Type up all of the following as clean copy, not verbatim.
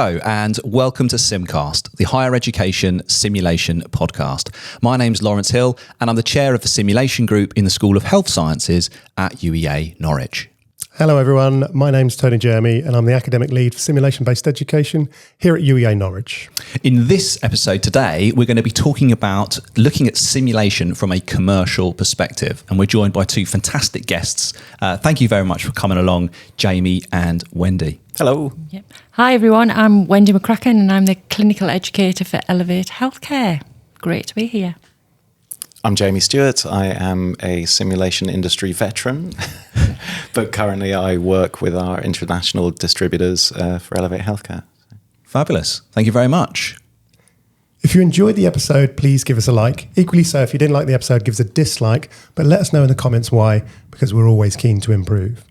Hello and welcome to SimCast, the Higher Education Simulation Podcast. My name's Lawrence Hill and I'm the chair of the Simulation Group in the School of Health Sciences at UEA Norwich. Hello everyone, my name's Tony Jeremy and I'm the Academic Lead for Simulation-Based Education here at UEA Norwich. In this episode today, we're going to be talking about looking at simulation from a commercial perspective, and we're joined by two fantastic guests. Thank you very much for coming along, Jamie and Wendy. Hello. Yep. Hi everyone, I'm Wendy McCracken and I'm the Clinical Educator for Elevate Healthcare. Great to be here. I'm Jamie Stuart. I am a simulation industry veteran, but currently I work with our international distributors for Elevate Healthcare. Fabulous. Thank you very much. If you enjoyed the episode, please give us a like. Equally so, if you didn't like the episode, give us a dislike, but let us know in the comments why, because we're always keen to improve.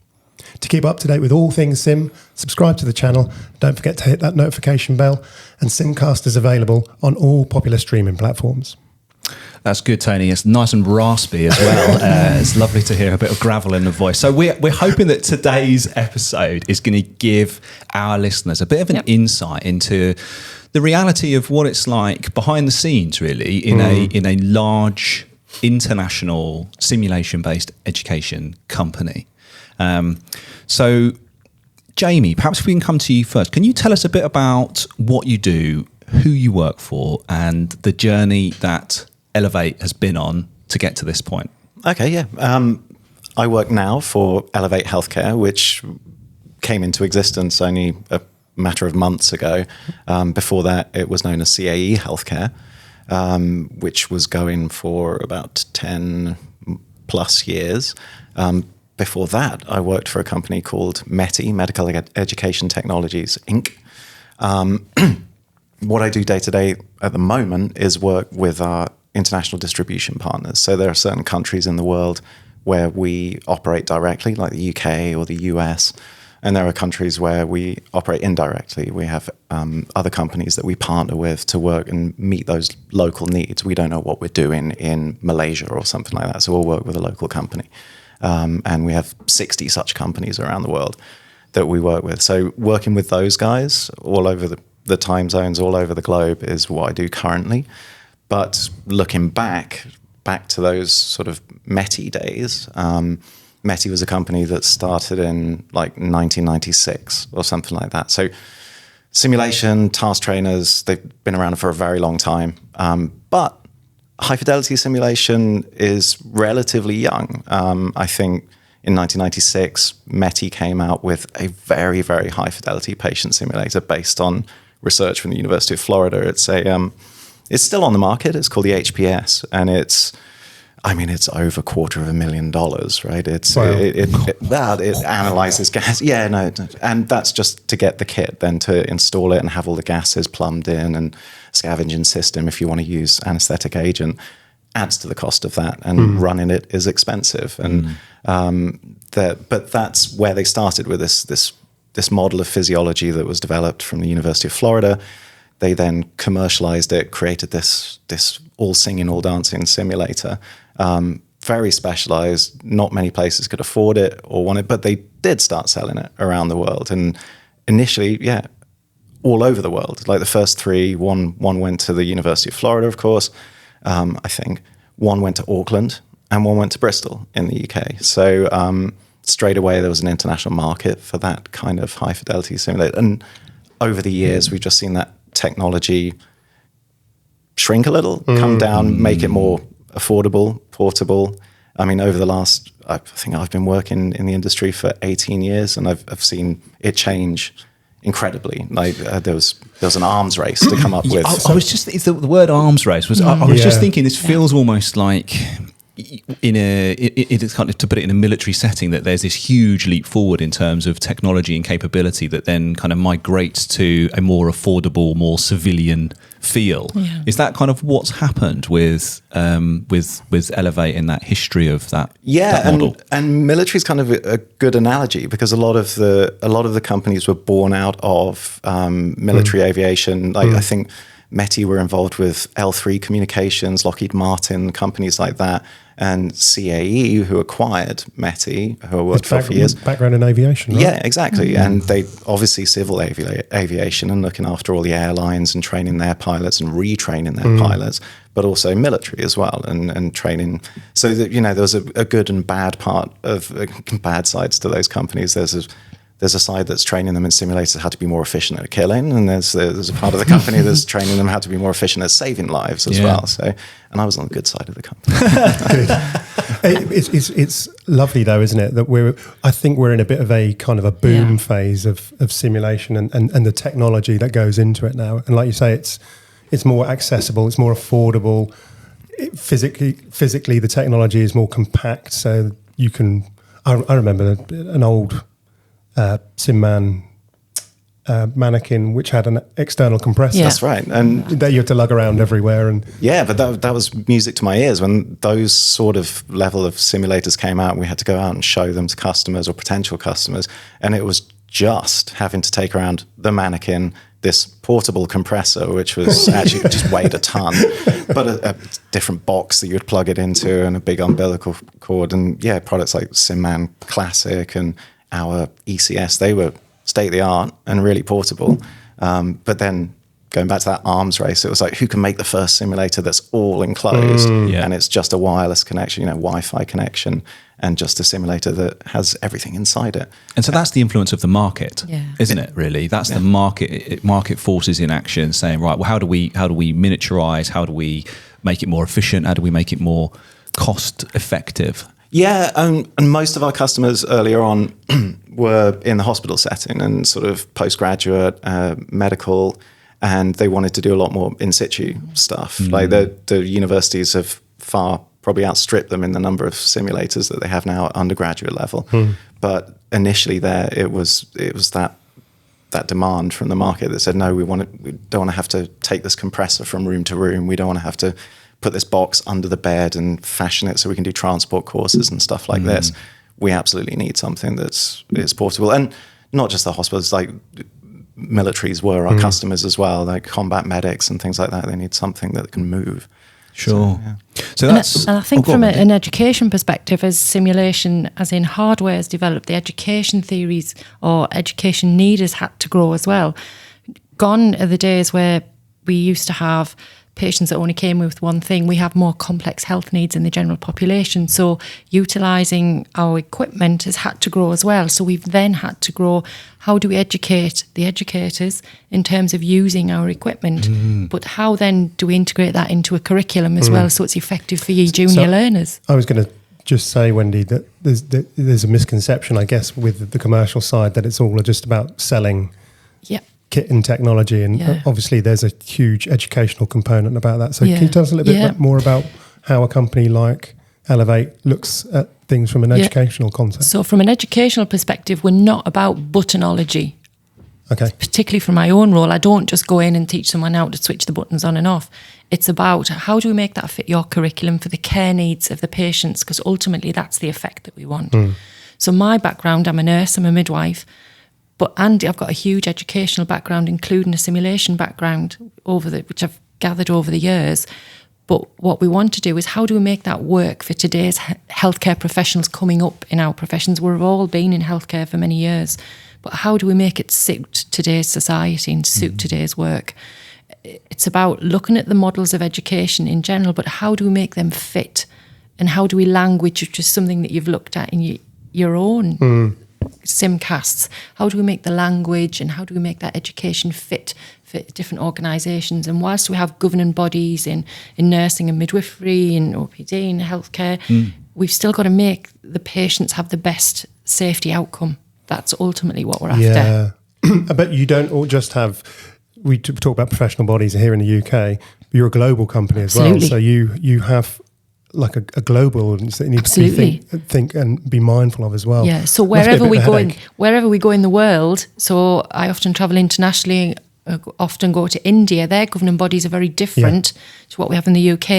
To keep up to date with all things Sim, subscribe to the channel. Don't forget to hit that notification bell. And SimCast is available on all popular streaming platforms. That's good, Tony. It's nice and raspy as well. It's lovely to hear a bit of gravel in the voice. So we're hoping that today's episode is going to give our listeners a bit of an insight into the reality of what it's like behind the scenes, really, in a large international simulation-based education company. So, Jamie, perhaps we can come to you first. Can you tell us a bit about what you do, who you work for, and the journey that Elevate has been on to get to this point? Okay, yeah. I work now for Elevate Healthcare, which came into existence only a matter of months ago. Before that, it was known as CAE Healthcare, which was going for about 10 plus years. Before that, I worked for a company called METI, Medical Education Technologies, Inc. What I do day to day at the moment is work with our international distribution partners. So there are certain countries in the world where we operate directly, like the UK or the US, and there are countries where we operate indirectly. We have other companies that we partner with to work and meet those local needs. We don't know what we're doing in Malaysia or something like that, so we'll work with a local company. And we have 60 such companies around the world that we work with. So working with those guys all over the time zones, all over the globe is what I do currently. But looking back to those sort of METI days, METI was a company that started in like 1996 or something like that. So simulation, task trainers, they've been around for a very long time. But high fidelity simulation is relatively young. I think in 1996, METI came out with a very, very high fidelity patient simulator based on research from the University of Florida. It's still on the market. It's called the HPS, and it's over $250,000, right? It analyzes gas. Yeah, no, and that's just to get the kit, then to install it and have all the gases plumbed in and scavenging system. If you want to use anesthetic agent, adds to the cost of that, and running it is expensive. And but that's where they started with this model of physiology that was developed from the University of Florida. They then commercialized it, created this all singing, all dancing simulator. Very specialized. Not many places could afford it or want it, but they did start selling it around the world. And initially, all over the world. Like the first three, one went to the University of Florida, of course. I think one went to Auckland and one went to Bristol in the UK. So straight away, there was an international market for that kind of high fidelity simulator. And over the years, we've just seen that technology shrink a little, come down, make it more affordable, portable. I mean, over the last, I think I've been working in the industry for 18 years, and I've seen it change incredibly. Like there was an arms race to come up with. I was just the word arms race was. I was just thinking this feels almost like it's kind of, to put it in a military setting, that there's this huge leap forward in terms of technology and capability that then kind of migrates to a more affordable, more civilian feel. Yeah. Is that kind of what's happened with Elevate in that history of that? Yeah, that model? And military is kind of a good analogy, because a lot of the companies were born out of military aviation. Like I think METI were involved with L3 Communications, Lockheed Martin, companies like that, and CAE, who acquired METI, who I worked for years. Background in aviation, right? Yeah, exactly. And they obviously civil aviation and looking after all the airlines and training their pilots and retraining their pilots, but also military as well and training. So that, you know, there was a good and bad part of bad sides to those companies. There's a side that's training them in simulators how to be more efficient at killing, and there's a part of the company that's training them how to be more efficient at saving lives as well. So, and I was on the good side of the company. It's lovely though, isn't it? That I think we're in a bit of a kind of a boom phase of simulation and the technology that goes into it now. And like you say, it's more accessible, it's more affordable. Physically, the technology is more compact, so you can. I remember an old SimMan mannequin which had an external compressor. That's right, and that you had to lug around everywhere. And but that was music to my ears when those sort of level of simulators came out. We had to go out and show them to customers or potential customers, and it was just having to take around the mannequin, this portable compressor, which was actually just weighed a ton, but a different box that you would plug it into and a big umbilical cord. And products like SimMan Classic and our ECS, they were state-of-the-art and really portable. But then going back to that arms race, it was like, who can make the first simulator that's all enclosed and it's just a wireless connection, Wi-Fi connection, and just a simulator that has everything inside it. And so that's the influence of the market, isn't it, really? That's the market forces in action saying, right, well, how do we miniaturize? How do we make it more efficient? How do we make it more cost effective? Yeah, and most of our customers earlier on were in the hospital setting and sort of postgraduate medical, and they wanted to do a lot more in situ stuff. Like the universities have probably outstripped them in the number of simulators that they have now at undergraduate level. But initially there, it was that demand from the market that said, no, we don't want to have to take this compressor from room to room. We don't want to have to put this box under the bed and fashion it so we can do transport courses and stuff like this. We absolutely need something that's portable. And not just the hospitals, like militaries were our customers as well, like combat medics and things like that. They need something that can move. Sure. So that's... And I think from an education perspective, as simulation, as in hardware has developed, the education theories or education need has had to grow as well. Gone are the days where we used to have patients that only came with one thing. We have more complex health needs in the general population. So utilising our equipment has had to grow as well. So we've then had to grow, how do we educate the educators in terms of using our equipment? But how then do we integrate that into a curriculum as well so it's effective for your junior learners? I was going to just say, Wendy, that there's a misconception, I guess, with the commercial side that it's all just about selling kit and technology, and obviously there's a huge educational component about that. So can you tell us a little bit more about how a company like Elevate looks at things from an educational concept? So from an educational perspective, we're not about buttonology. Okay. Particularly from my own role, I don't just go in and teach someone how to switch the buttons on and off. It's about how do we make that fit your curriculum for the care needs of the patients, because ultimately that's the effect that we want. So my background, I'm a nurse, I'm a midwife, but I've got a huge educational background, including a simulation background which I've gathered over the years. But what we want to do is how do we make that work for today's healthcare professionals coming up in our professions? We've all been in healthcare for many years, but how do we make it suit today's society and suit today's work? It's about looking at the models of education in general, but how do we make them fit? And how do we language, which is something that you've looked at in your own SimCasts, how do we make the language and how do we make that education fit for different organisations? And whilst we have governing bodies in nursing and midwifery and OPD and healthcare, we've still got to make the patients have the best safety outcome. That's ultimately what we're after. But you don't all just have, we talk about professional bodies here in the UK, but you're a global company as well. So you have like a global audience that you need to think and be mindful of as well. Yeah, so wherever we go in the world, so I often travel internationally, often go to India. Their governing bodies are very different to what we have in the UK.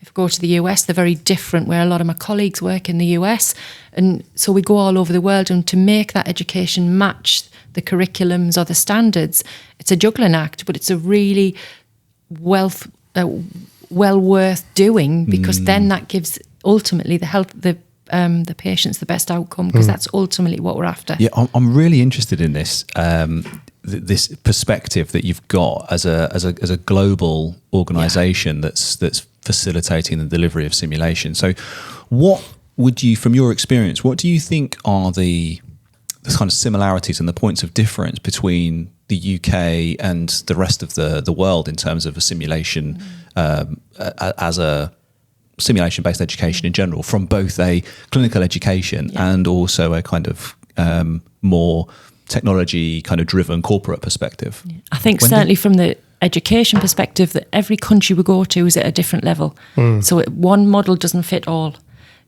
If we go to the US, they're very different, where a lot of my colleagues work in the US. And so we go all over the world, and to make that education match the curriculums or the standards, it's a juggling act, but it's a really well worth doing, because then that gives ultimately the patients the best outcome, because that's ultimately what we're after. Yeah, I'm really interested in this this perspective that you've got as a global organisation that's facilitating the delivery of simulation. So, what would you, from your experience, what do you think are the kind of similarities and the points of difference between the UK and the rest of the world in terms of a simulation as a simulation-based education in general, from both a clinical education and also a kind of more technology kind of driven corporate perspective? I think Wendy? Certainly from the education perspective, that every country we go to is at a different level. So one model doesn't fit all.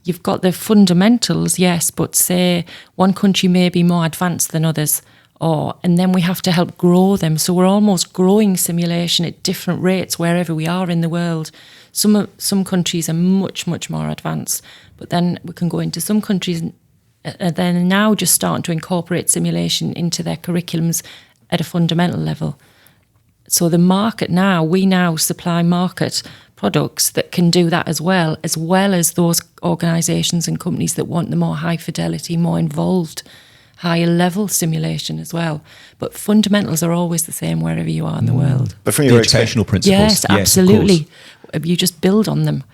You've got the fundamentals, yes, but say one country may be more advanced than others, and then we have to help grow them. So we're almost growing simulation at different rates wherever we are in the world. Some countries are much, much more advanced, but then we can go into some countries and then now just starting to incorporate simulation into their curriculums at a fundamental level. So the market now, we now supply market products that can do that as well as those organisations and companies that want the more high fidelity, more involved, higher level simulation as well. But fundamentals are always the same wherever you are in the world. But from your educational principles, yes, absolutely. You just build on them.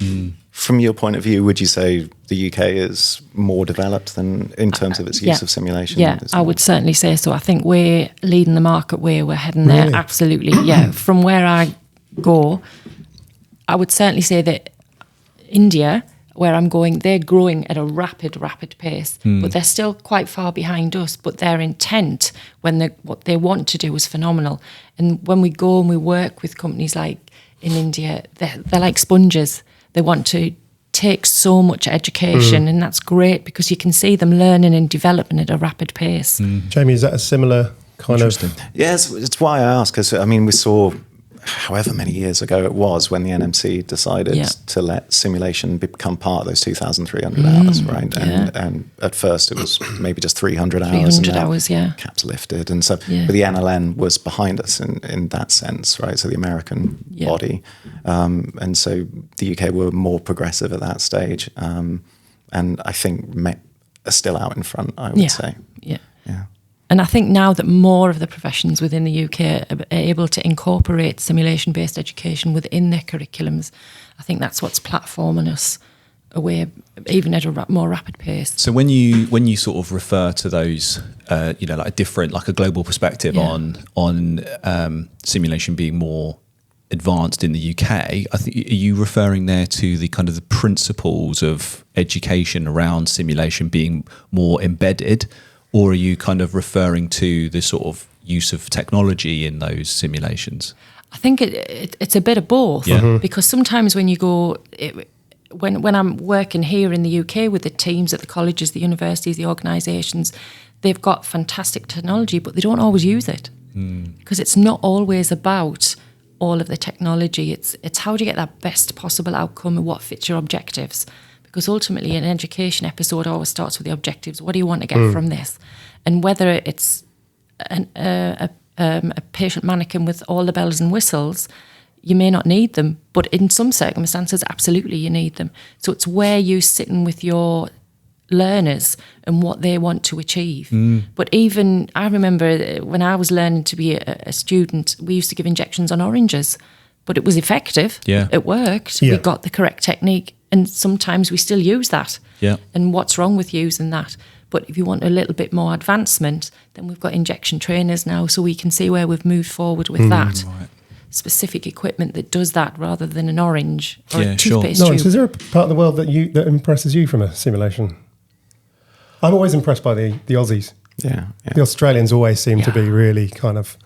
From your point of view, would you say the UK is more developed than in terms of its use of simulation? Yeah, I would certainly say so. I think we're leading the market where we're heading there. Absolutely, yeah. From where I go, I would certainly say that India, where I'm going, they're growing at a rapid pace, but they're still quite far behind us. But their intent, what they want to do, is phenomenal. And when we go and we work with companies like in India, they're like sponges. They want to take so much education, and that's great because you can see them learning and developing at a rapid pace. Jamie, is that a similar kind of? Yes, it's why I ask, because I mean, we saw however many years ago it was when the NMC decided to let simulation become part of those 2,300 hours, right? And at first it was maybe just 300 hours. 300 hours, caps lifted. And so but the NLN was behind us in that sense, right? So the American body. And so the UK were more progressive at that stage. And I think are still out in front, I would say. Yeah. And I think now that more of the professions within the UK are able to incorporate simulation-based education within their curriculums, I think that's what's platforming us away, even at a more rapid pace. So when you sort of refer to those, like a different, like a global perspective on simulation being more advanced in the UK, I think, are you referring there to the kind of the principles of education around simulation being more embedded? Or are you kind of referring to the sort of use of technology in those simulations? I think it's a bit of both, because sometimes when you go, when I'm working here in the UK with the teams at the colleges, the universities, the organisations, they've got fantastic technology, but they don't always use it because it's not always about all of the technology. It's how do you get that best possible outcome and what fits your objectives. Because ultimately, an education episode always starts with the objectives. What do you want to get from this? And whether it's a patient mannequin with all the bells and whistles, you may not need them. But in some circumstances, absolutely, you need them. So it's where you're sitting with your learners and what they want to achieve. But even, I remember when I was learning to be a student, we used to give injections on oranges. But it was effective. It worked. We got the correct technique. And sometimes we still use that. And what's wrong with using that? But if you want a little bit more advancement, then we've got injection trainers now, so we can see where we've moved forward with that. Specific equipment that does that rather than an orange or a toothpaste tube. Lawrence, is there a part of the world that impresses you from a simulation? I'm always impressed by the Aussies. The Australians always seem to be really kind of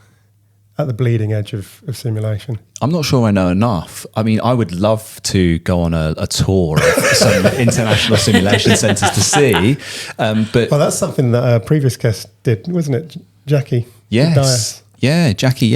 at the bleeding edge of simulation. I'm not sure I know enough. I mean, I would love to go on a tour of some international simulation centres to see. But that's something that a previous guest did, wasn't it, Jackie? Yes. Dias. Yeah, Jackie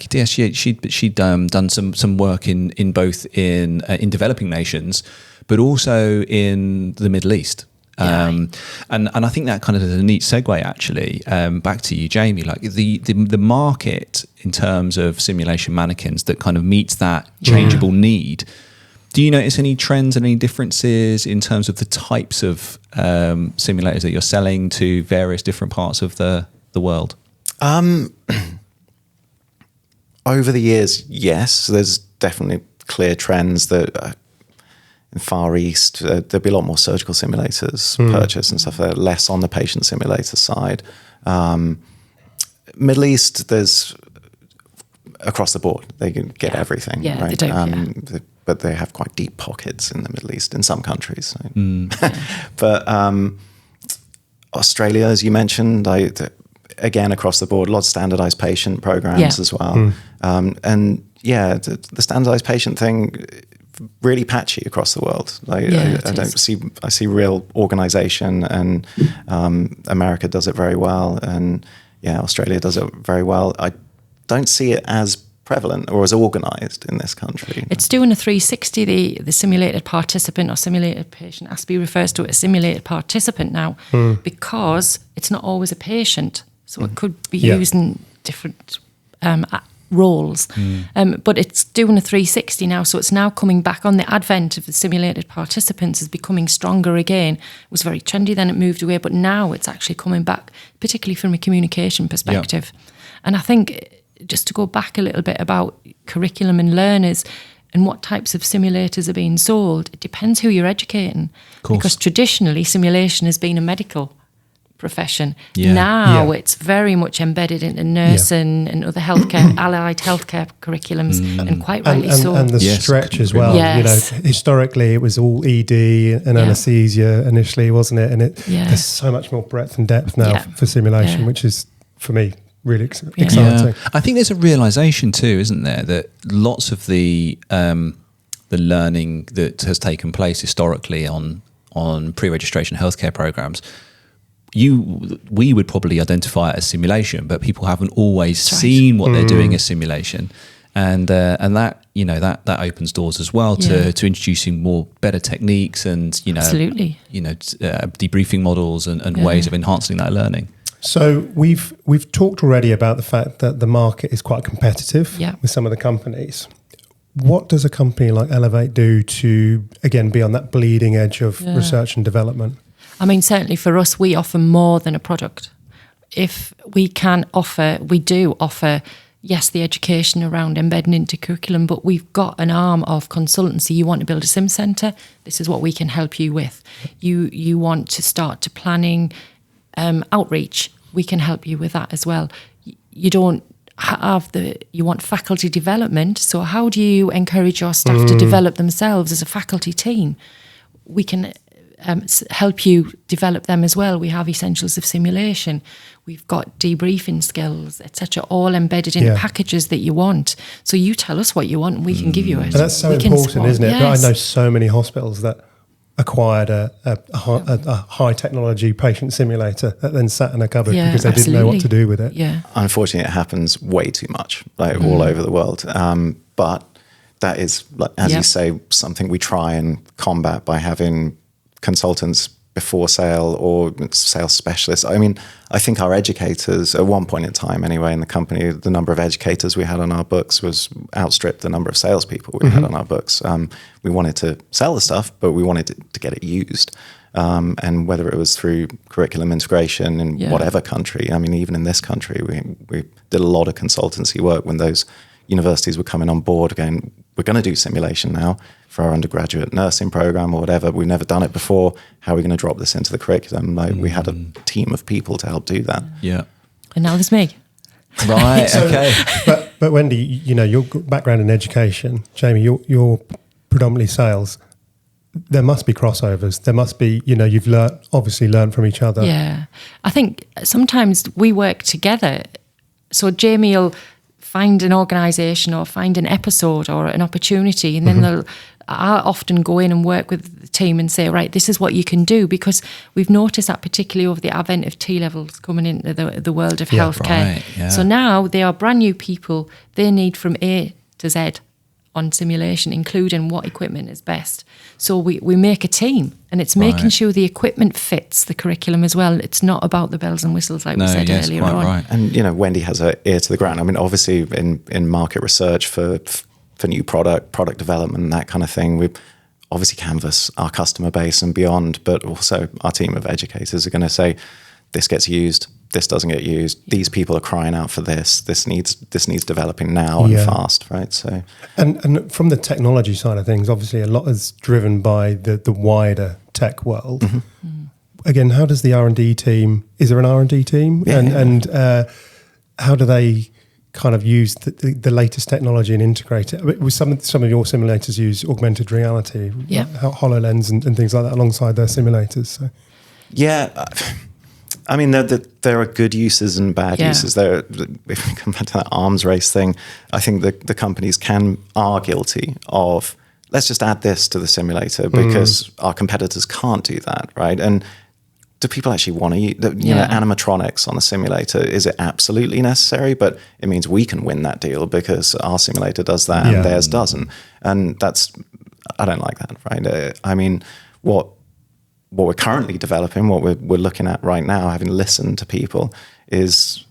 Diaz. She'd done some work in both in developing nations, but also in the Middle East. And I think that kind of is a neat segue, actually, back to you, Jamie. Like the market in terms of simulation mannequins that kind of meets that changeable need. Do you notice any trends and any differences in terms of the types of simulators that you're selling to various different parts of the world? Over the years, yes. There's definitely clear trends that in Far East, there'll be a lot more surgical simulators purchased and stuff like that, less on the patient simulator side. Middle East, there's across the board. They can get everything. Yeah, right? they do, But they have quite deep pockets in the Middle East in some countries. So. But Australia, as you mentioned, again, across the board, a lot of standardized patient programs as well. And the standardized patient thing, really patchy across the world. I see real organization, and America does it very well, and Australia does it very well. I don't see it as prevalent or as organized in this country. It's doing a 360. The simulated participant or simulated patient, ASPE refers to it as simulated participant now, because it's not always a patient. So it could be used in different roles. But it's doing a 360 now. So it's now coming back on. The advent of the simulated participants is becoming stronger again. It was very trendy, then it moved away. But now it's actually coming back, particularly from a communication perspective. And I think, just to go back a little bit about curriculum and learners and what types of simulators are being sold, it depends who you're educating. Because traditionally, simulation has been a medical profession. Now it's very much embedded into nursing and other healthcare, allied healthcare curriculums, and quite rightly so. And the stretch as well. Yes. Historically, it was all ED and anaesthesia initially, wasn't it? And there's so much more breadth and depth now for simulation, which is, for me, really exciting. I think there's a realization too, isn't there, that lots of the learning that has taken place historically on pre-registration healthcare programs, we would probably identify it as simulation, but people haven't always seen what they're doing as simulation, and that that opens doors as well to introducing more better techniques and debriefing models and ways of enhancing that learning. So we've talked already about the fact that the market is quite competitive with some of the companies. What does a company like Elevate do to, again, be on that bleeding edge of research and development? I mean, certainly for us, we offer more than a product. If we can offer, we do offer, yes, the education around embedding into curriculum, but we've got an arm of consultancy. You want to build a sim centre, this is what we can help you with. You want to start to planning outreach, we can help you with that as well. You don't have you want faculty development, so how do you encourage your staff to develop themselves as a faculty team? We can help you develop them as well. We have essentials of simulation, we've got debriefing skills, etc., all embedded in packages that you want. So you tell us what you want and we can give you it. And that's so important, isn't it? Yes. I know so many hospitals that acquired a high technology patient simulator that then sat in a cupboard because they didn't know what to do with it. Unfortunately, it happens way too much, all over the world. But that is, as you say, something we try and combat by having consultants before sale or sales specialists. I mean, I think our educators, at one point in time anyway, in the company, the number of educators we had on our books was outstripped the number of salespeople we had on our books. We wanted to sell the stuff, but we wanted to get it used. And whether it was through curriculum integration in whatever country, I mean, even in this country, we did a lot of consultancy work when those universities were coming on board again. We're going to do simulation now for our undergraduate nursing program or whatever. We've never done it before. How are we going to drop this into the curriculum? We had a team of people to help do that. Yeah. And now there's me. Right. Okay. But Wendy, your background in education, Jamie, you're predominantly sales. There must be crossovers. There must be, you've obviously learned from each other. Yeah. I think sometimes we work together. So Jamie will find an organisation or find an episode or an opportunity, and then I often go in and work with the team and say, right, this is what you can do, because we've noticed that particularly over the advent of T-levels coming into the world of healthcare. Right, yeah. So now they are brand new people. They need from A to Z on simulation, including what equipment is best. So we make a team, and it's making sure the equipment fits the curriculum as well. It's not about the bells and whistles like we said earlier on. Right. And, Wendy has her ear to the ground. I mean, obviously in market research for new product development and that kind of thing, we obviously canvass our customer base and beyond, but also our team of educators are going to say, this gets used, this doesn't get used, these people are crying out for this needs developing now and fast, right? So, and from the technology side of things, obviously a lot is driven by the wider tech world. Again, how does the R&D team, is there an R&D team? And how do they kind of use the latest technology and integrate it? With some of your simulators use augmented reality, HoloLens and things like that alongside their simulators. So. Yeah, I mean, there are good uses and bad uses. If we come back to that arms race thing, I think the companies are guilty of, let's just add this to the simulator because our competitors can't do that, right? And do people actually want to use animatronics on a simulator? Is it absolutely necessary? But it means we can win that deal because our simulator does that and theirs doesn't. And I don't like that, right? I mean, what we're currently developing, what we're looking at right now, having listened to people, is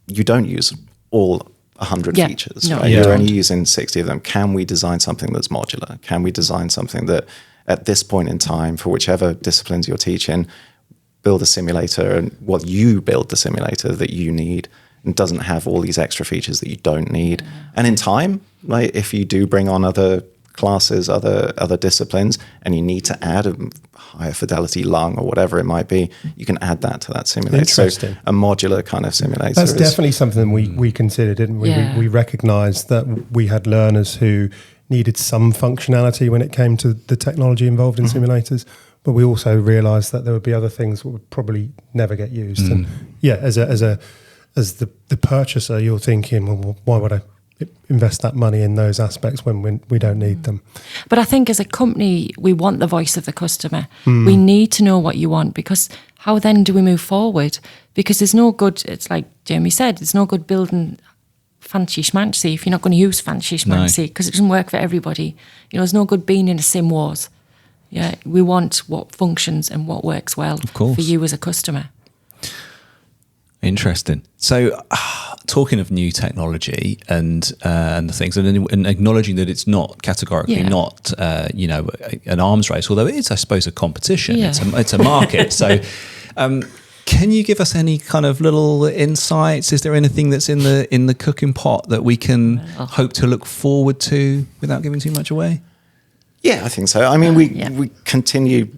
you don't use all 100 features. No, right? You're only using 60 of them. Can we design something that's modular? Can we design something that at this point in time, for whichever disciplines you're teaching, build a simulator and you build the simulator that you need and doesn't have all these extra features that you don't need. And in time, like if you do bring on other classes, other disciplines, and you need to add a higher fidelity lung or whatever it might be, you can add that to that simulator. So a modular kind of simulator. That's definitely something we considered, didn't we? We recognised that we had learners who needed some functionality when it came to the technology involved in simulators, but we also realised that there would be other things that would probably never get used. And as the purchaser, you're thinking, well, why would I invest that money in those aspects when we don't need them? But I think as a company, we want the voice of the customer. We need to know what you want, because how then do we move forward? Because there's no good, it's like Jamie said, there's no good building fancy schmancy if you're not going to use fancy schmancy, because it doesn't work for everybody. There's no good being in a sim wars. Yeah, we want what functions and what works well for you as a customer. Interesting. So, talking of new technology and the things, and acknowledging that it's not categorically not an arms race, although it is, I suppose, a competition. Yeah. It's a market. So, can you give us any kind of little insights? Is there anything that's in the cooking pot that we can hope to look forward to without giving too much away? Yeah, I think so. I mean, we continue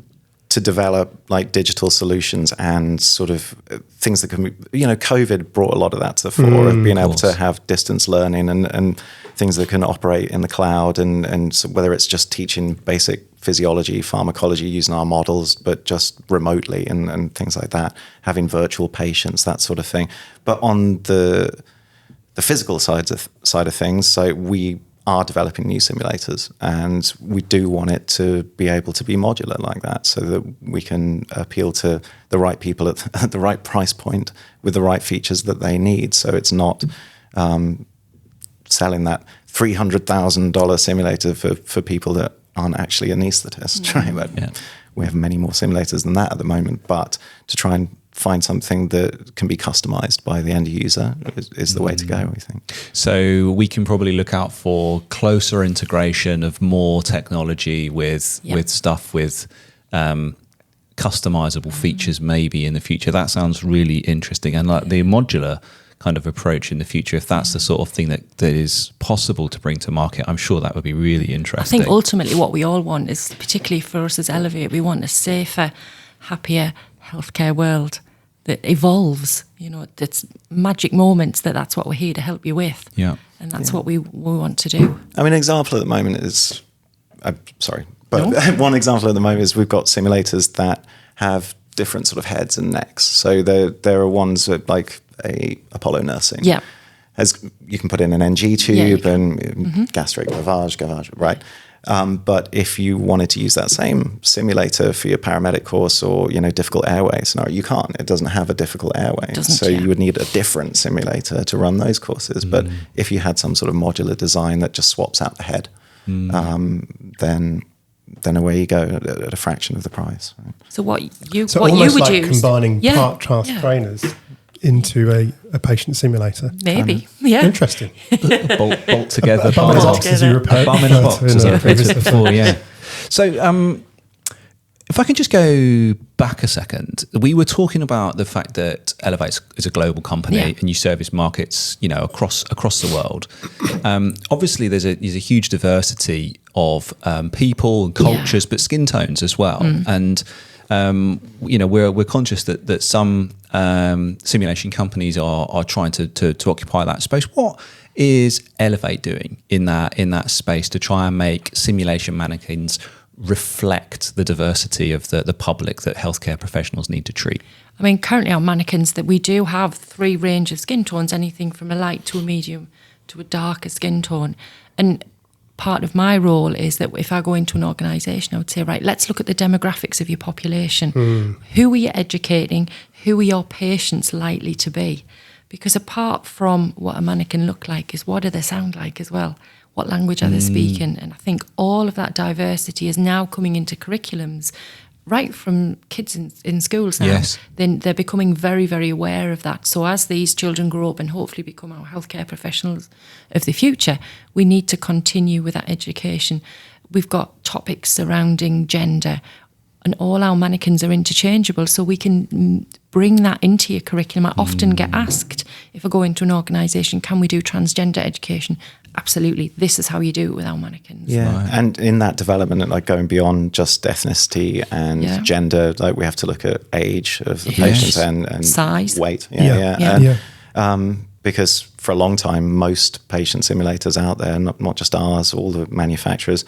to develop like digital solutions and sort of things that can be, COVID brought a lot of that to the fore, of being able to have distance learning and things that can operate in the cloud, and so whether it's just teaching basic physiology, pharmacology using our models, but just remotely and things like that, having virtual patients, that sort of thing. But on the physical side of things, so we are developing new simulators, and we do want it to be able to be modular like that, so that we can appeal to the right people at the right price point with the right features that they need. So it's not selling that $300,000 simulator for people that aren't actually anaesthetists, right? But we have many more simulators than that at the moment, but to try and find something that can be customized by the end user is the way to go, we think. So we can probably look out for closer integration of more technology with stuff with customizable features maybe in the future. That sounds really interesting. And like the modular kind of approach in the future, if that's the sort of thing that is possible to bring to market, I'm sure that would be really interesting. I think ultimately what we all want is, particularly for us as Elevate, we want a safer, happier healthcare world that evolves. It's magic moments, that's what we're here to help you with. Yeah. And that's what we want to do. I mean, an example at the moment is, one example at the moment is we've got simulators that have different sort of heads and necks. So there are ones that, like a Apollo nursing. Yeah. You can put in an NG tube and gastric lavage, right? But if you wanted to use that same simulator for your paramedic course or, difficult airway scenario, you can't. It doesn't have a difficult airway. You would need a different simulator to run those courses. But if you had some sort of modular design that just swaps out the head then away you go at a fraction of the price. Right? So what you almost would like use? combining part-task trainers into a patient simulator. Maybe, yeah. Interesting. bolt together. A bum in a box, as you referred A bum in a box, as I referred to previously. before, yeah. So if I can just go back a second, we were talking about the fact that Elevate is a global company and you service markets, across the world. Obviously, there's a huge diversity of people and cultures, but skin tones as well. And we're conscious that some simulation companies are trying to occupy that space. What is Elevate doing in that space to try and make simulation mannequins reflect the diversity of the public that healthcare professionals need to treat? I mean, currently our mannequins, that we do have 3 range of skin tones, anything from a light to a medium to a darker skin tone. And part of my role is that if I go into an organisation, I would say, right, let's look at the demographics of your population. Who are you educating? Who are your patients likely to be? Because apart from what a mannequin look like is what do they sound like as well? What language are they speaking? And I think all of that diversity is now coming into curriculums right from kids in schools now. Yes. Then they're becoming very, very aware of that. So as these children grow up and hopefully become our healthcare professionals of the future, we need to continue with that education. We've got topics surrounding gender, and all our mannequins are interchangeable, so we can bring that into your curriculum. I often get asked, if I go into an organisation, can we do transgender education? Absolutely. This is how you do it with our mannequins. Yeah, right. And in that development, like going beyond just ethnicity and gender, like we have to look at age of the patients and size, weight. Because for a long time, most patient simulators out there, not just ours, all the manufacturers,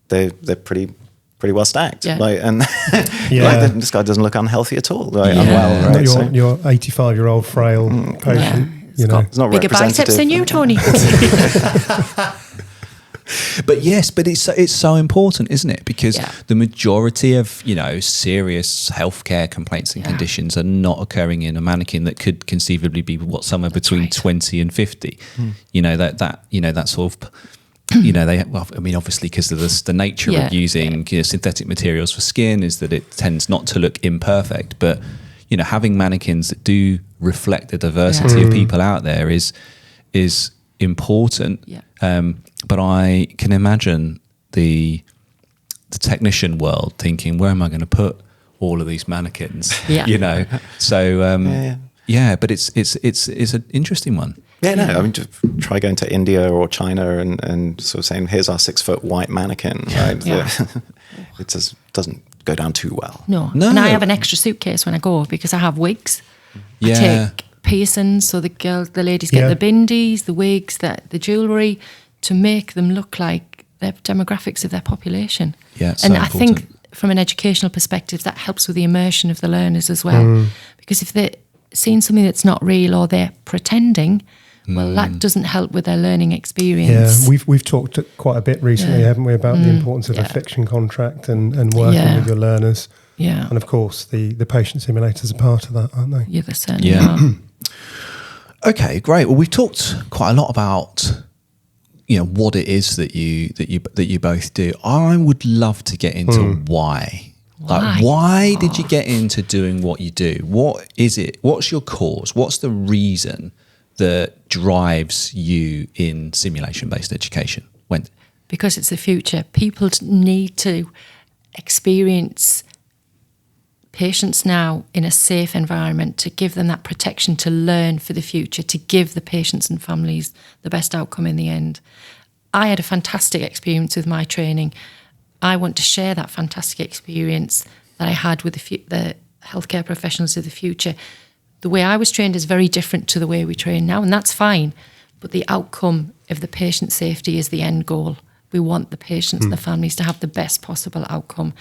they're pretty well stacked. Yeah. This guy doesn't look unhealthy at all. Right? Unwell, right? Your 85-year-old frail patient. It's not bigger biceps than you, Tony. But it's so important, isn't it? Because the majority of serious healthcare complaints and conditions are not occurring in a mannequin that could conceivably be somewhere between 20 and 50. That sort of. Obviously, because of the nature of using synthetic materials for skin is that it tends not to look imperfect. But having mannequins that do reflect the diversity of people out there is important. Yeah. But I can imagine the technician world thinking, where am I going to put all of these mannequins? Yeah. So but it's an interesting one. Yeah, no, I mean, to try going to India or China and sort of saying, here's our 6-foot white mannequin, right? Yeah. It just doesn't go down too well. No. And I have an extra suitcase when I go because I have wigs. Yeah. I take piercings, so the ladies get the bindies, the wigs, the jewellery, to make them look like the demographics of their population. Yeah, and I think from an educational perspective, that helps with the immersion of the learners as well. Because if they're seeing something that's not real or they're pretending, well, that doesn't help with their learning experience. Yeah, we've talked quite a bit recently, haven't we, about the importance of a fiction contract and working with your learners. Yeah. And of course, the patient simulators are part of that, aren't they? Yeah, they certainly are. Okay, great. Well, we've talked quite a lot about what it is that you both do. I would love to get into why. Like, why did you get into doing what you do? What is it? What's your cause? What's the reason that drives you in simulation-based education? Wendy? Because it's the future. People need to experience patients now in a safe environment to give them that protection to learn for the future, to give the patients and families the best outcome in the end. I had a fantastic experience with my training. I want to share that fantastic experience that I had with the healthcare professionals of the future. The way I was trained is very different to the way we train now, and that's fine. But the outcome of the patient safety is the end goal. We want the patients and the families to have the best possible outcome.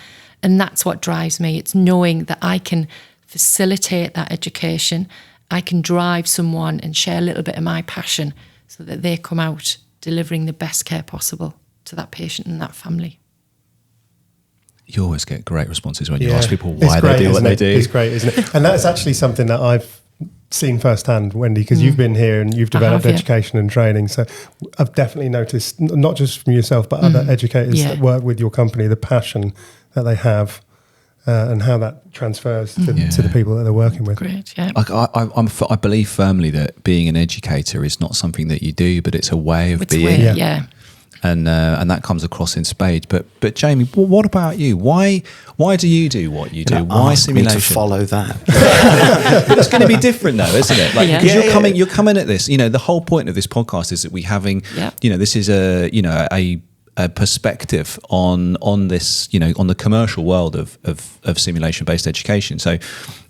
And that's what drives me. It's knowing that I can facilitate that education. I can drive someone and share a little bit of my passion so that they come out delivering the best care possible to that patient and that family. You always get great responses when you ask people why they do what they do. It's great, isn't it? And that's actually something that I've seen firsthand, Wendy, because you've been here and you've developed education and training. So I've definitely noticed, not just from yourself, but other educators that work with your company, the passion that they have and how that transfers to the people that they're working with. Great, yeah. I believe firmly that being an educator is not something that you do, but it's a way of being. And that comes across in spades. But Jamie, what about you? Why do you do what you do? Why simulation? Me to follow that. It's going to be different though, isn't it? Like, because you're coming at this. You know, the whole point of this podcast is that we're having. You know, this is a perspective on this. You know, on the commercial world of simulation based education. So.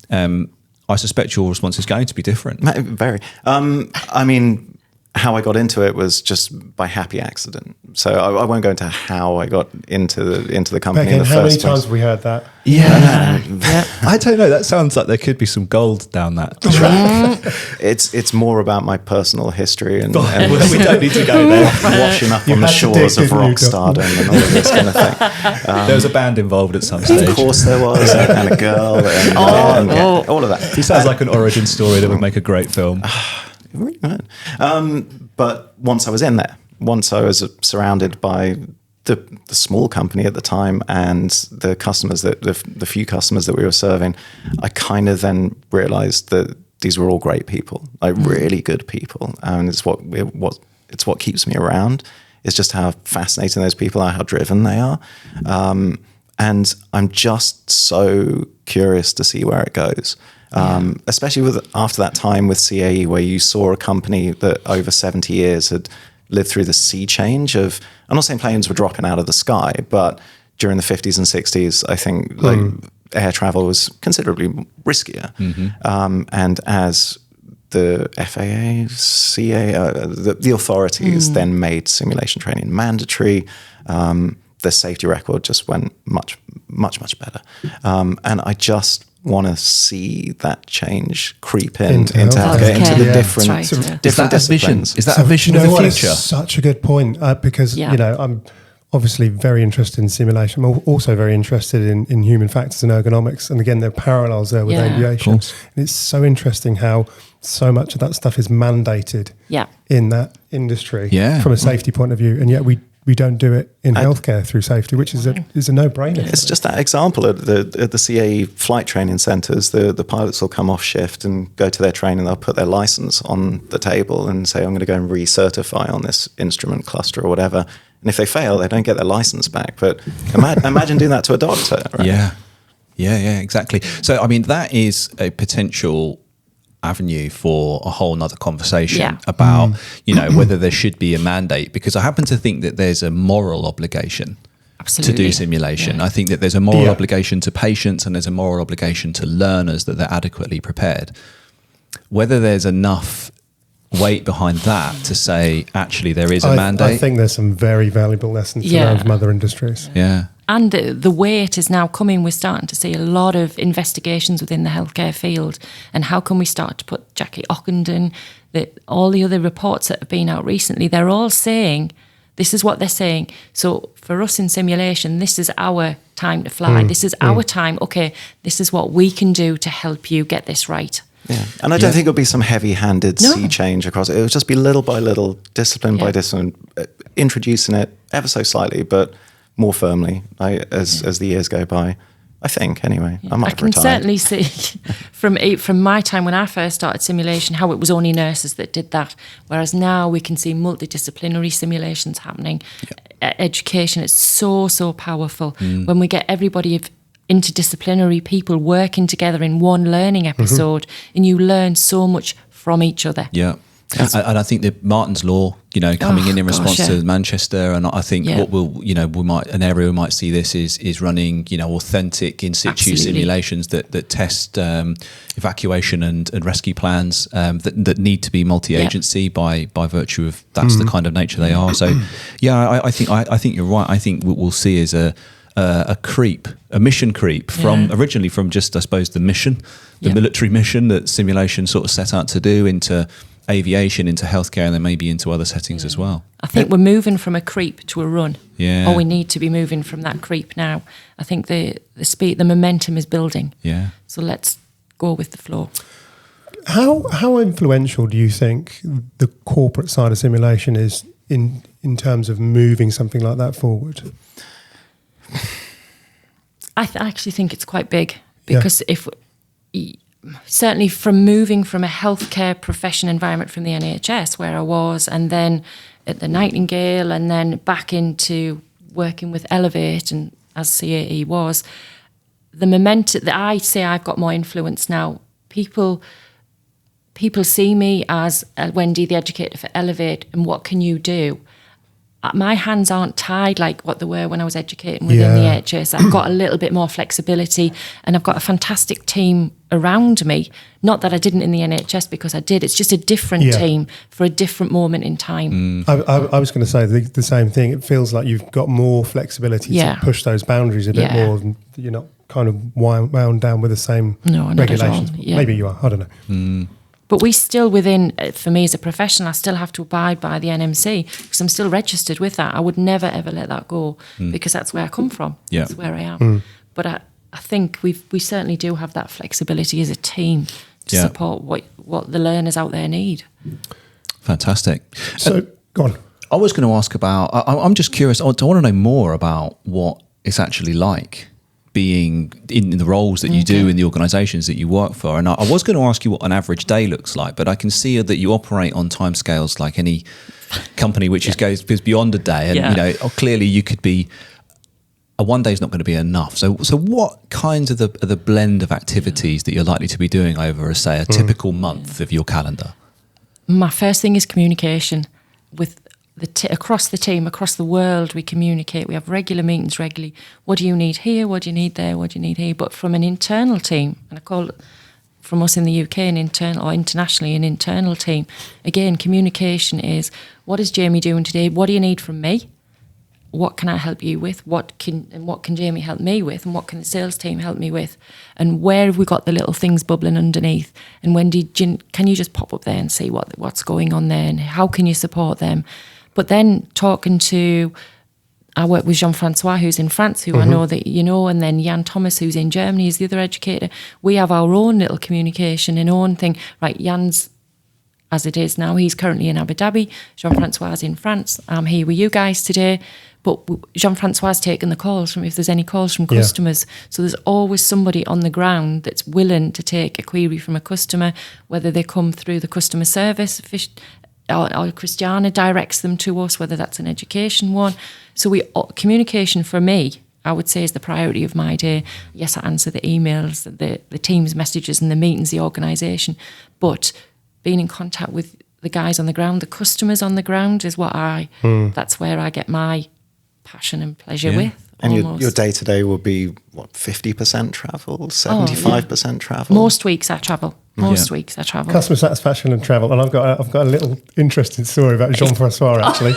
I suspect your response is going to be different. Very. I mean, how I got into it was just by happy accident. So I won't go into how I got into the company. Again, in the how many times have we heard that? I don't know. That sounds like there could be some gold down that track. It's more about my personal history and we don't need to go there. Washing up on the shores of rock stardom and all of this kind of thing. There was a band involved at some stage. Of course there was, and a girl, and all of that. He sounds like an origin story that would make a great film. Really good. But once I was in there, once I was surrounded by the small company at the time and the customers, the few customers that we were serving, I kind of then realized that these were all great people, like really good people, and it's what keeps me around. It's just how fascinating those people are, how driven they are, and I'm just so curious to see where it goes. Especially after that time with CAE, where you saw a company that over 70 years had lived through the sea change of, I'm not saying planes were dropping out of the sky, but during the 50s and 60s, I think air travel was considerably riskier. And as the FAA, CA, the authorities then made simulation training mandatory, the safety record just went much, much, much better. And I just want to see that change creep into healthcare, into the different disciplines. Is that a vision of the future? It's such a good point because you know, I'm obviously very interested in simulation. I'm also very interested in human factors and ergonomics. And again, there are parallels there with aviation. And it's so interesting how so much of that stuff is mandated in that industry from a safety point of view, and yet we don't do it in healthcare through safety, which is a no-brainer. It's just that example at the CAE flight training centres. The pilots will come off shift and go to their training. They'll put their license on the table and say, "I'm going to go and recertify on this instrument cluster or whatever." And if they fail, they don't get their license back. But imagine doing that to a doctor. Right? Yeah, exactly. So I mean, that is a potential avenue for a whole nother conversation about whether there should be a mandate, because I happen to think that there's a moral obligation to do simulation. I think that there's a moral obligation to patients and there's a moral obligation to learners that they're adequately prepared. Whether there's enough weight behind that to say actually there is a mandate, I think there's some very valuable lessons to learn from other industries. And the weight is now coming. We're starting to see a lot of investigations within the healthcare field. And how can we start to put Jackie Ockenden, all the other reports that have been out recently, they're all saying, this is what they're saying. So for us in simulation, this is our time to fly. This is our time. Okay, this is what we can do to help you get this right. Yeah, and I don't think it'll be some heavy-handed sea change across it. It'll just be little by little, discipline by discipline, introducing it ever so slightly, but more firmly as the years go by. I think, anyway. I can certainly see from my time when I first started simulation how it was only nurses that did that, whereas now we can see multidisciplinary simulations happening. Education is so powerful when we get everybody interdisciplinary people working together in one learning episode, and you learn so much from each other. And I think that Martin's Law, coming in response to Manchester, and I think what an area we might see this is running, authentic in situ simulations that test evacuation and rescue plans that need to be multi-agency by virtue of that's the kind of nature they are. So, I think you're right. I think what we'll see is a mission creep originally from just, I suppose, the military mission that simulation sort of set out to do into aviation, into healthcare, and then maybe into other settings as well. I think we're moving from a creep to a run. Or we need to be moving from that creep now. I think the speed, the momentum is building. So let's go with the flow. How influential do you think the corporate side of simulation is in terms of moving something like that forward? I actually think it's quite big, because certainly from moving from a healthcare profession environment from the NHS where I was, and then at the Nightingale, and then back into working with Elevate and as CAE was, the momentum that I say I've got more influence now. People see me as Wendy, the educator for Elevate, and what can you do? My hands aren't tied like what they were when I was educating within the NHS. I've got a little bit more flexibility, and I've got a fantastic team around me. Not that I didn't in the NHS, because I did. It's just a different team for a different moment in time. I was going to say the same thing. It feels like you've got more flexibility to push those boundaries a bit more, and you're not kind of wound down with the same regulations. Maybe you are. I don't know. But we still within, for me as a professional, I still have to abide by the NMC, because I'm still registered with that. I would never, ever let that go, because that's where I come from. Yeah. That's where I am. But I think we certainly do have that flexibility as a team to support what the learners out there need. Fantastic. So, go on. I was going to ask about, I'm just curious, I want to know more about what it's actually like being in the roles that you do in the organisations that you work for. And I was going to ask you what an average day looks like, but I can see that you operate on timescales like any company, which goes beyond a day. And clearly you could be, one day is not going to be enough. So what kinds of the blend of activities that you're likely to be doing over, say, a typical month of your calendar? My first thing is communication with across the team, across the world. We communicate. We have regular meetings regularly. What do you need here? What do you need there? What do you need here? But from an internal team, and I call it from us in the UK an internal, or internationally an internal team, again, communication is, what is Jamie doing today? What do you need from me? What can I help you with? What can Jamie help me with? And what can the sales team help me with? And where have we got the little things bubbling underneath? And Wendy, can you just pop up there and see what's going on there? And how can you support them? But then talking to, I work with Jean-Francois, who's in France, who I know that you know, and then Jan Thomas, who's in Germany, is the other educator. We have our own little communication and own thing. Right, Jan's, as it is now, he's currently in Abu Dhabi. Jean-Francois is in France. I'm here with you guys today. But Jean-Francois has taken the calls from, if there's any calls from customers. So there's always somebody on the ground that's willing to take a query from a customer, whether they come through the customer service, or Christiana directs them to us, whether that's an education one. So communication for me, I would say, is the priority of my day. Yes, I answer the emails, the team's messages and the meetings, the organisation. But being in contact with the guys on the ground, the customers on the ground, is that's where I get my passion and pleasure with. And your day-to-day will be, 50% travel, 75% travel? Most weeks I travel. Weeks I travel. Customer satisfaction and travel. And I've got a little interesting story about Jean-Francois, actually.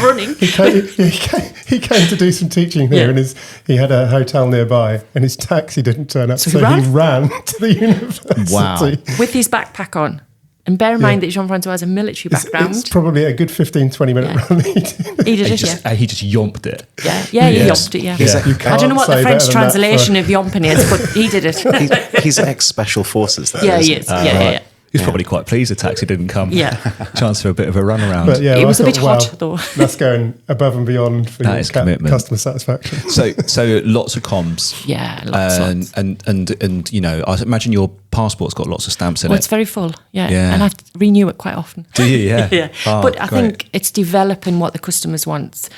Running. He came to do some teaching here, and he had a hotel nearby, and his taxi didn't turn up, so he ran to the university. Wow. With his backpack on. And bear in mind that Jean-Francois has a military background. It's probably a good 15-20 minute run. He just yomped it. He yomped it, I don't know what the French translation of yomping is, but he did it. He's ex-special forces, though. Yeah, he is. Right. He was probably quite pleased the taxi didn't come. Yeah. Chance for a bit of a runaround. But it was a bit hot, though. That's going above and beyond for your customer satisfaction. So lots of comms. Yeah, lots. And I imagine your passport's got lots of stamps in it. It's very full, and I have to renew it quite often. Do you? Yeah. Yeah. But I think it's developing what the customers want.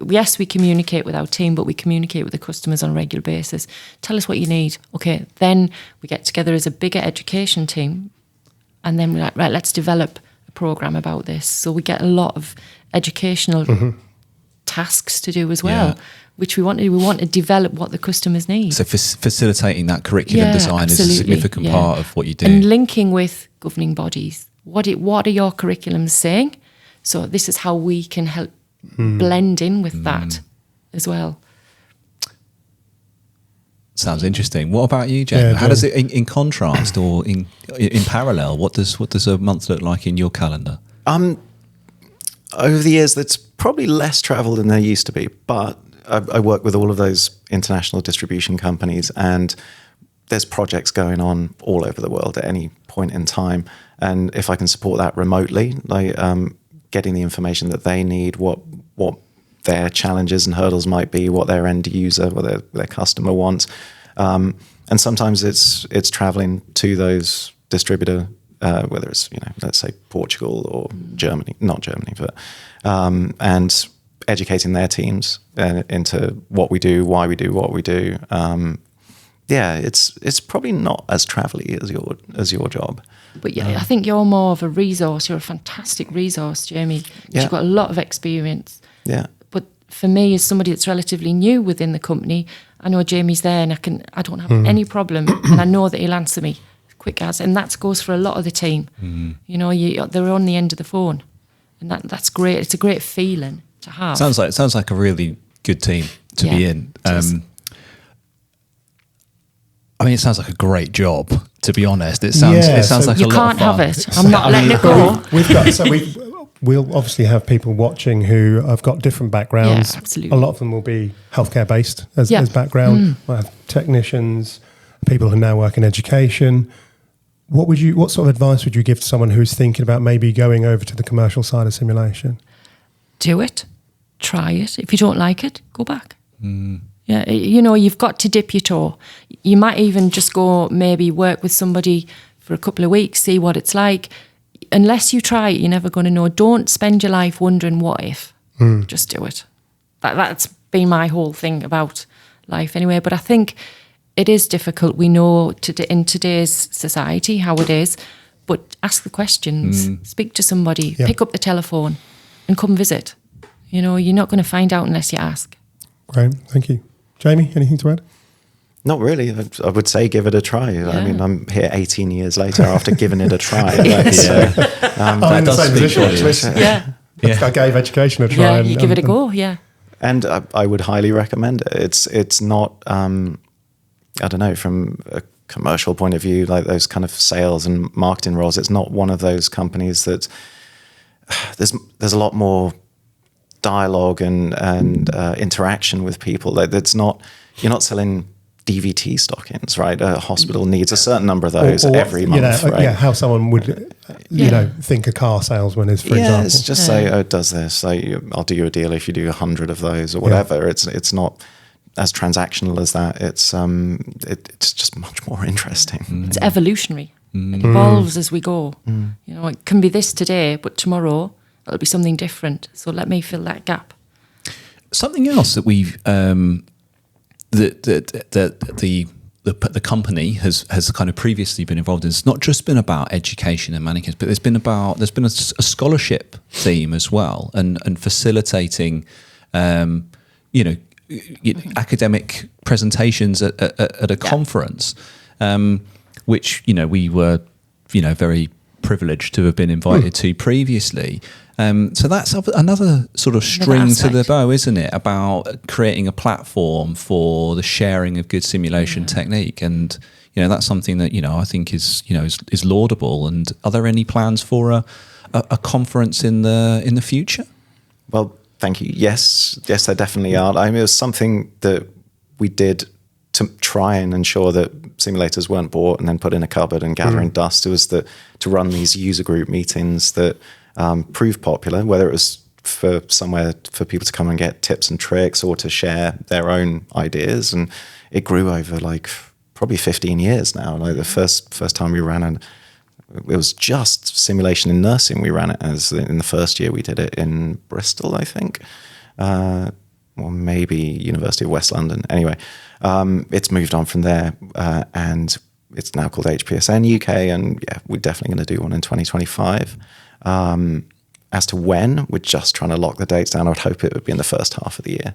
Yes, we communicate with our team, but we communicate with the customers on a regular basis. Tell us what you need. Okay, then we get together as a bigger education team, and then we're like, right, let's develop a programme about this. So we get a lot of educational tasks to do as well, which we want to do. We want to develop what the customers need. So facilitating that curriculum design is a significant part of what you do. And linking with governing bodies. What are your curriculums saying? So this is how we can help blend in with that as well. Sounds interesting. What about you, Jen? How does it, in contrast or in parallel, what does a month look like in your calendar? Over the years, that's probably less travel than there used to be, but I work with all of those international distribution companies, and there's projects going on all over the world at any point in time, and if I can support that remotely, like getting the information that they need, what their challenges and hurdles might be, what their end user, what their customer wants, and sometimes it's traveling to those distributor, whether it's let's say Portugal or Germany, not Germany, but and educating their teams into what we do, why we do what we do. It's probably not as travel-y as your job. But I think you're more of a resource. You're a fantastic resource, Jamie. You've got a lot of experience. Yeah. But for me, as somebody that's relatively new within the company, I know Jamie's there, and I don't have any problem, and I know that he'll answer me quick as, and that goes for a lot of the team. They're on the end of the phone, and that's great. It's a great feeling to have. Sounds like a really good team to be in. I mean, it sounds like a great job, to be honest. It sounds like a lot of fun. You can't have it. I'm not letting it go. We'll obviously have people watching who have got different backgrounds. Yeah, absolutely. A lot of them will be healthcare based as background. We'll have technicians, people who now work in education. What sort of advice would you give to someone who's thinking about maybe going over to the commercial side of simulation? Do it. Try it. If you don't like it, go back. Yeah, you've got to dip your toe. You might even just go maybe work with somebody for a couple of weeks, see what it's like. Unless you try it, you're never going to know. Don't spend your life wondering what if. Just do it. That's been my whole thing about life anyway. But I think it is difficult. We know in today's society how it is. But ask the questions. Speak to somebody. Pick up the telephone and come visit. You're not going to find out unless you ask. Great, thank you. Jamie, anything to add? Not really. I would say give it a try. Yeah. I mean, I'm here 18 years later after giving it a try. I'm in the same position, actually. Yeah. I gave education a try. Yeah, you give it a go, yeah. And I would highly recommend it. It's not, I don't know, from a commercial point of view, like those kind of sales and marketing roles, it's not one of those companies that there's a lot more dialogue and interaction with people. You're not selling DVT stockings, right? A hospital needs a certain number of those every month, right? Yeah, how someone would, think a car salesman is, for example. It's just say, it does this. I'll do you a deal if you do 100 of those or whatever. Yeah. It's not as transactional as that. It's just much more interesting. It's evolutionary. It evolves as we go. It can be this today, but tomorrow it'll be something different. So let me fill that gap. Something else that we've the company has kind of previously been involved in. It's not just been about education and mannequins, but there's been a scholarship theme as well, and facilitating, academic presentations at a conference, which we were very privileged to have been invited to previously. So that's another sort of string to the bow, isn't it? About creating a platform for the sharing of good simulation technique, and that's something that I think is laudable. And are there any plans for a conference in the future? Well, thank you. Yes, there definitely are. I mean, it was something that we did to try and ensure that simulators weren't bought and then put in a cupboard and gathering dust. It was to run these user group meetings that proved popular, whether it was for somewhere for people to come and get tips and tricks or to share their own ideas. And it grew over probably 15 years now. Like the first time we ran it was just simulation in nursing. We ran it as in the first year we did it in Bristol, I think, or maybe University of West London. Anyway, it's moved on from there, and it's now called HPSN UK, and we're definitely going to do one in 2025. As to when, we're just trying to lock the dates down. I would hope it would be in the first half of the year.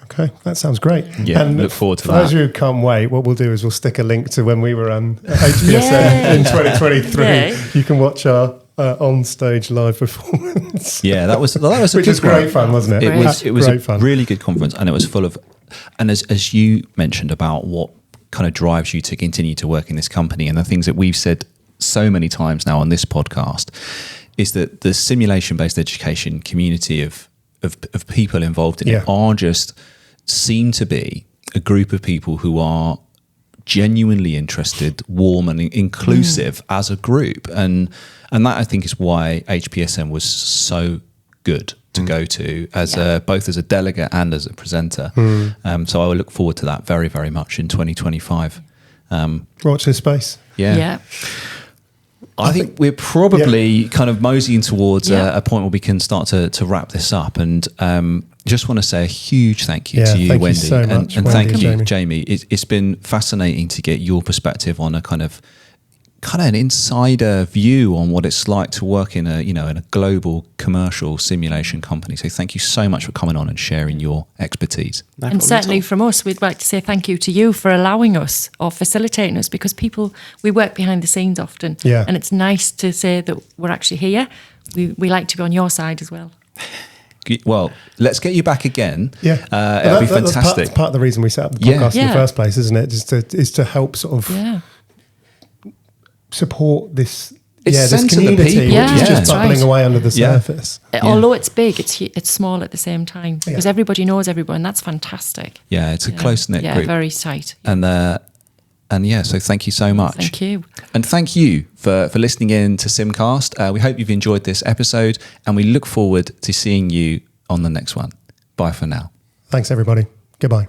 Okay, that sounds great. Yeah, and look forward to that. For those who can't wait, what we'll do is we'll stick a link to when we were on HPSN in 2023. Yay. You can watch our on-stage live performance. Yeah, that was which is great fun, wasn't it? It was a really good conference, and it was full of, and as you mentioned about what kind of drives you to continue to work in this company, and the things that we've said so many times now on this podcast, is that the simulation-based education community of people involved in it seem to be a group of people who are genuinely interested, warm and inclusive as a group. And that I think is why HPSM was so good to go to as both as a delegate and as a presenter. So I will look forward to that very, very much in 2025. Watch this space. Yeah. I think we're probably kind of moseying towards a point where we can start to wrap this up. And just want to say a huge thank you to you, thank Wendy. you so much, and Wendy thank you, and Jamie. It's been fascinating to get your perspective on a kind of an insider view on what it's like to work in a global commercial simulation company. So thank you so much for coming on and sharing your expertise. No And problem certainly at all. from us, we'd like to say thank you to you for allowing us or facilitating us, because we work behind the scenes often. Yeah. And it's nice to say that we're actually here. We like to be on your side as well. Well, let's get you back again. Yeah, It'll be that's fantastic. part of the reason we set up the Yeah. podcast in Yeah. the first place, isn't it? Is to help sort of support this. It's this sense of the community, people. which Yeah, is just that's bubbling right. away under the Yeah. surface. Although it's big, it's small at the same time, because everybody knows everyone. That's fantastic. Yeah, it's a close-knit Yeah, group. very tight. And yeah, so thank you so much. Thank you. And thank you for listening in to SimCast. We hope you've enjoyed this episode, and we look forward to seeing you on the next one. Bye for now. Thanks, everybody. Goodbye.